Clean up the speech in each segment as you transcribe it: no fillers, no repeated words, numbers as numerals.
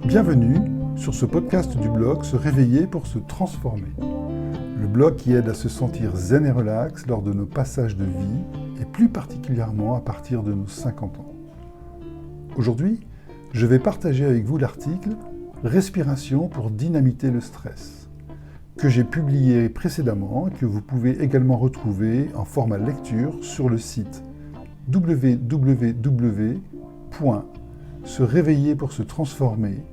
Bienvenue sur ce podcast du blog Se réveiller pour se transformer. Le blog qui aide à se sentir zen et relax lors de nos passages de vie et plus particulièrement à partir de nos 50 ans. Aujourd'hui, je vais partager avec vous l'article « Respiration pour dynamiter le stress » que j'ai publié précédemment et que vous pouvez également retrouver en format lecture sur le site www.sereveillerpoursetransformer.com.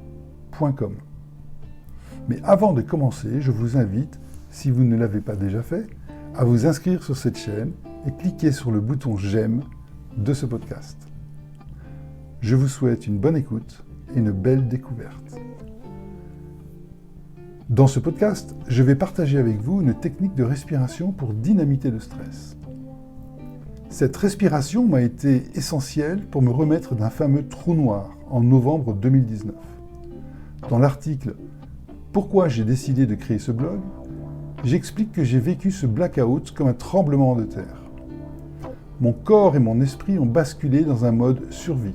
Mais avant de commencer, je vous invite, si vous ne l'avez pas déjà fait, à vous inscrire sur cette chaîne et cliquer sur le bouton « J'aime » de ce podcast. Je vous souhaite une bonne écoute et une belle découverte. Dans ce podcast, je vais partager avec vous une technique de respiration pour dynamiter le stress. Cette respiration m'a été essentielle pour me remettre d'un fameux trou noir en novembre 2019. Dans l'article « Pourquoi j'ai décidé de créer ce blog ?», j'explique que j'ai vécu ce blackout comme un tremblement de terre. Mon corps et mon esprit ont basculé dans un mode survie.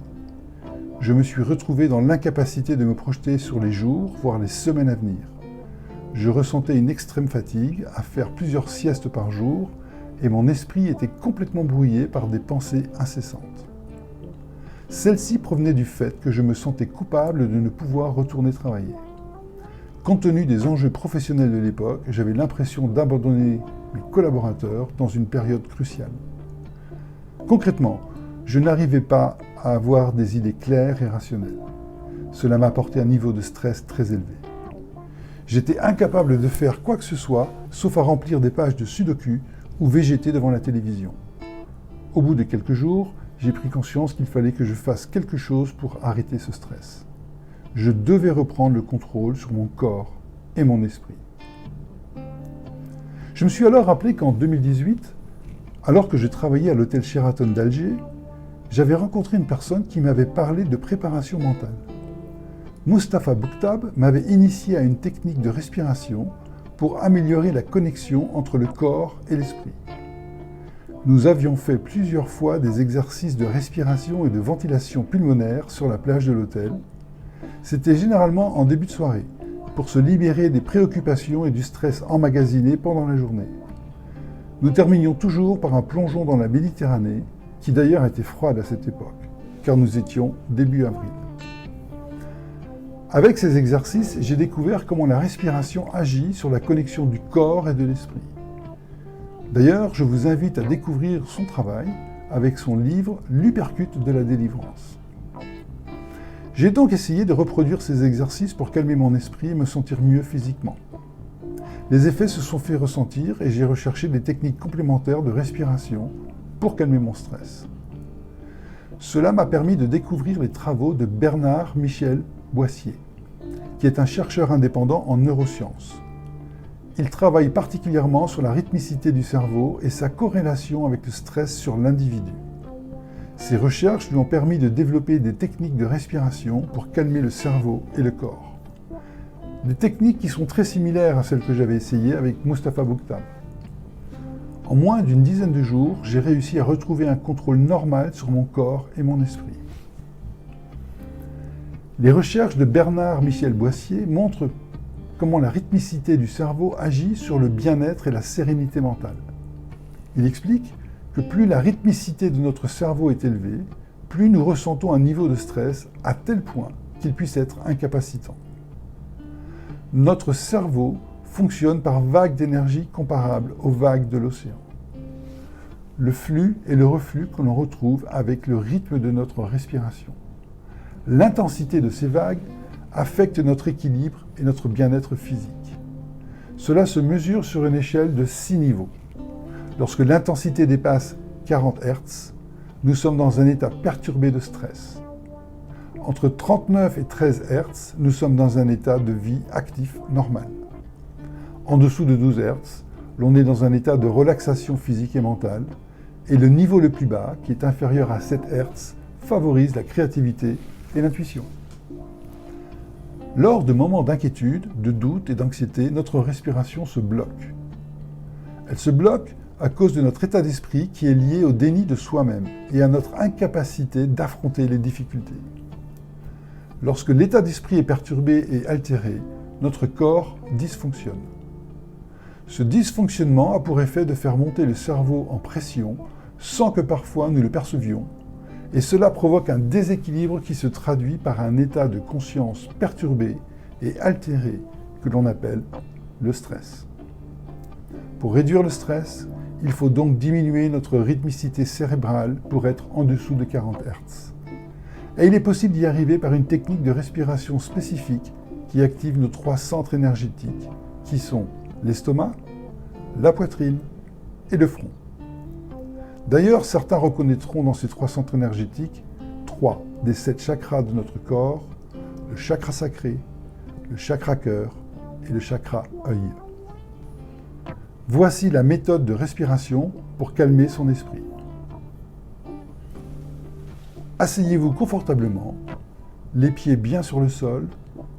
Je me suis retrouvé dans l'incapacité de me projeter sur les jours, voire les semaines à venir. Je ressentais une extrême fatigue à faire plusieurs siestes par jour et mon esprit était complètement brouillé par des pensées incessantes. Celles-ci provenaient du fait que je me sentais coupable de ne pouvoir retourner travailler. Compte tenu des enjeux professionnels de l'époque, j'avais l'impression d'abandonner mes collaborateurs dans une période cruciale. Concrètement, je n'arrivais pas à avoir des idées claires et rationnelles. Cela m'apportait un niveau de stress très élevé. J'étais incapable de faire quoi que ce soit, sauf à remplir des pages de sudoku ou végéter devant la télévision. Au bout de quelques jours, j'ai pris conscience qu'il fallait que je fasse quelque chose pour arrêter ce stress. Je devais reprendre le contrôle sur mon corps et mon esprit. Je me suis alors rappelé qu'en 2018, alors que je travaillais à l'hôtel Sheraton d'Alger, j'avais rencontré une personne qui m'avait parlé de préparation mentale. Mustapha Bouktab m'avait initié à une technique de respiration pour améliorer la connexion entre le corps et l'esprit. Nous avions fait plusieurs fois des exercices de respiration et de ventilation pulmonaire sur la plage de l'hôtel. C'était généralement en début de soirée, pour se libérer des préoccupations et du stress emmagasiné pendant la journée. Nous terminions toujours par un plongeon dans la Méditerranée, qui d'ailleurs était froide à cette époque, car nous étions début avril. Avec ces exercices, j'ai découvert comment la respiration agit sur la connexion du corps et de l'esprit. D'ailleurs, je vous invite à découvrir son travail avec son livre « L'Uppercut de la délivrance ». J'ai donc essayé de reproduire ces exercices pour calmer mon esprit et me sentir mieux physiquement. Les effets se sont fait ressentir et j'ai recherché des techniques complémentaires de respiration pour calmer mon stress. Cela m'a permis de découvrir les travaux de Bernard Michel Boissier, qui est un chercheur indépendant en neurosciences. Il travaille particulièrement sur la rythmicité du cerveau et sa corrélation avec le stress sur l'individu. Ses recherches lui ont permis de développer des techniques de respiration pour calmer le cerveau et le corps. Des techniques qui sont très similaires à celles que j'avais essayées avec Mustapha Bouktab. En moins d'une dizaine de jours, j'ai réussi à retrouver un contrôle normal sur mon corps et mon esprit. Les recherches de Bernard Michel Boissier montrent comment la rythmicité du cerveau agit sur le bien-être et la sérénité mentale. Il explique que plus la rythmicité de notre cerveau est élevée, plus nous ressentons un niveau de stress à tel point qu'il puisse être incapacitant. Notre cerveau fonctionne par vagues d'énergie comparables aux vagues de l'océan. Le flux et le reflux que l'on retrouve avec le rythme de notre respiration. L'intensité de ces vagues affecte notre équilibre et notre bien-être physique. Cela se mesure sur une échelle de 6 niveaux. Lorsque l'intensité dépasse 40 Hz, nous sommes dans un état perturbé de stress. Entre 39 et 13 Hz, nous sommes dans un état de vie actif normal. En dessous de 12 Hz, l'on est dans un état de relaxation physique et mentale, et le niveau le plus bas, qui est inférieur à 7 Hz, favorise la créativité et l'intuition. Lors de moments d'inquiétude, de doute et d'anxiété, notre respiration se bloque. Elle se bloque à cause de notre état d'esprit qui est lié au déni de soi-même et à notre incapacité d'affronter les difficultés. Lorsque l'état d'esprit est perturbé et altéré, notre corps dysfonctionne. Ce dysfonctionnement a pour effet de faire monter le cerveau en pression sans que parfois nous le percevions, et cela provoque un déséquilibre qui se traduit par un état de conscience perturbé et altéré que l'on appelle le stress. Pour réduire le stress, il faut donc diminuer notre rythmicité cérébrale pour être en dessous de 40 Hz. Et il est possible d'y arriver par une technique de respiration spécifique qui active nos 3 centres énergétiques, qui sont l'estomac, la poitrine et le front. D'ailleurs, certains reconnaîtront dans ces 3 centres énergétiques 3 des 7 chakras de notre corps, le chakra sacré, le chakra cœur et le chakra œil. Voici la méthode de respiration pour calmer son esprit. Asseyez-vous confortablement, les pieds bien sur le sol,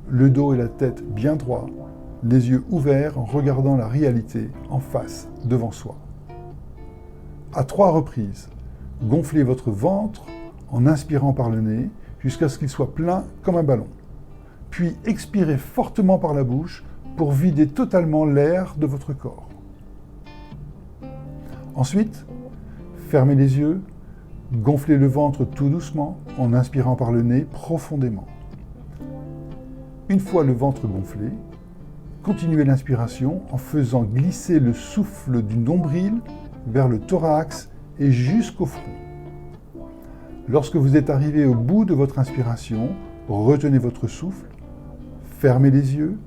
le dos et la tête bien droits, les yeux ouverts en regardant la réalité en face, devant soi. À 3 reprises, gonflez votre ventre en inspirant par le nez jusqu'à ce qu'il soit plein comme un ballon. Puis expirez fortement par la bouche pour vider totalement l'air de votre corps. Ensuite, fermez les yeux, gonflez le ventre tout doucement en inspirant par le nez profondément. Une fois le ventre gonflé, continuez l'inspiration en faisant glisser le souffle du nombril vers le thorax et jusqu'au front. Lorsque vous êtes arrivé au bout de votre inspiration, retenez votre souffle, fermez les yeux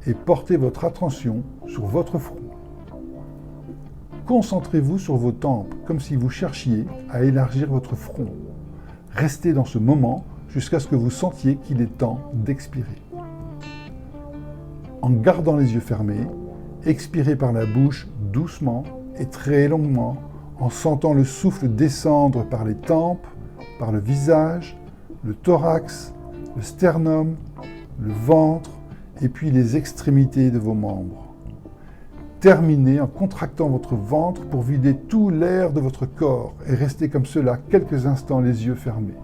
et portez votre attention sur votre front. Concentrez-vous sur vos tempes, comme si vous cherchiez à élargir votre front. Restez dans ce moment jusqu'à ce que vous sentiez qu'il est temps d'expirer. En gardant les yeux fermés, expirez par la bouche doucement et très longuement, en sentant le souffle descendre par les tempes, par le visage, le thorax, le sternum, le ventre et puis les extrémités de vos membres. Terminez en contractant votre ventre pour vider tout l'air de votre corps et restez comme cela quelques instants les yeux fermés.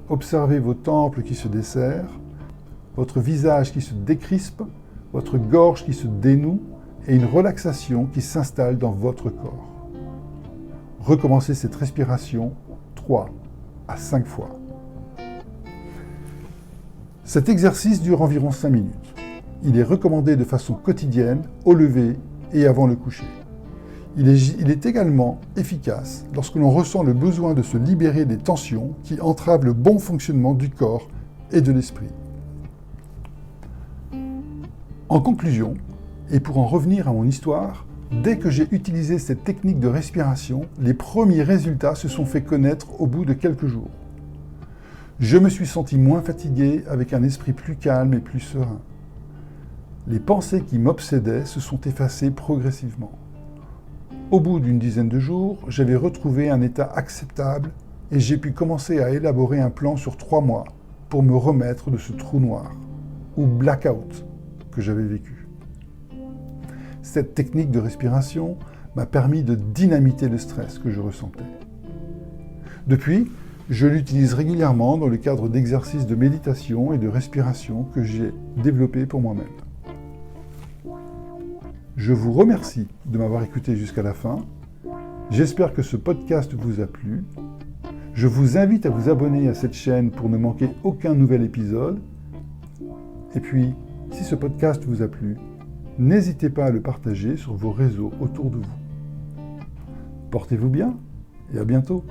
Observez vos tempes qui se desserrent, votre visage qui se décrispe, votre gorge qui se dénoue et une relaxation qui s'installe dans votre corps. Recommencez cette respiration 3 à 5 fois. Cet exercice dure environ 5 minutes. Il est recommandé de façon quotidienne, au lever et avant le coucher. Il est également efficace lorsque l'on ressent le besoin de se libérer des tensions qui entravent le bon fonctionnement du corps et de l'esprit. En conclusion, et pour en revenir à mon histoire, dès que j'ai utilisé cette technique de respiration, les premiers résultats se sont fait connaître au bout de quelques jours. Je me suis senti moins fatigué, avec un esprit plus calme et plus serein. Les pensées qui m'obsédaient se sont effacées progressivement. Au bout d'une dizaine de jours, j'avais retrouvé un état acceptable et j'ai pu commencer à élaborer un plan sur 3 mois pour me remettre de ce trou noir, ou blackout, que j'avais vécu. Cette technique de respiration m'a permis de dynamiter le stress que je ressentais. Depuis, je l'utilise régulièrement dans le cadre d'exercices de méditation et de respiration que j'ai développés pour moi-même. Je vous remercie de m'avoir écouté jusqu'à la fin. J'espère que ce podcast vous a plu. Je vous invite à vous abonner à cette chaîne pour ne manquer aucun nouvel épisode. Et puis, si ce podcast vous a plu, n'hésitez pas à le partager sur vos réseaux autour de vous. Portez-vous bien et à bientôt.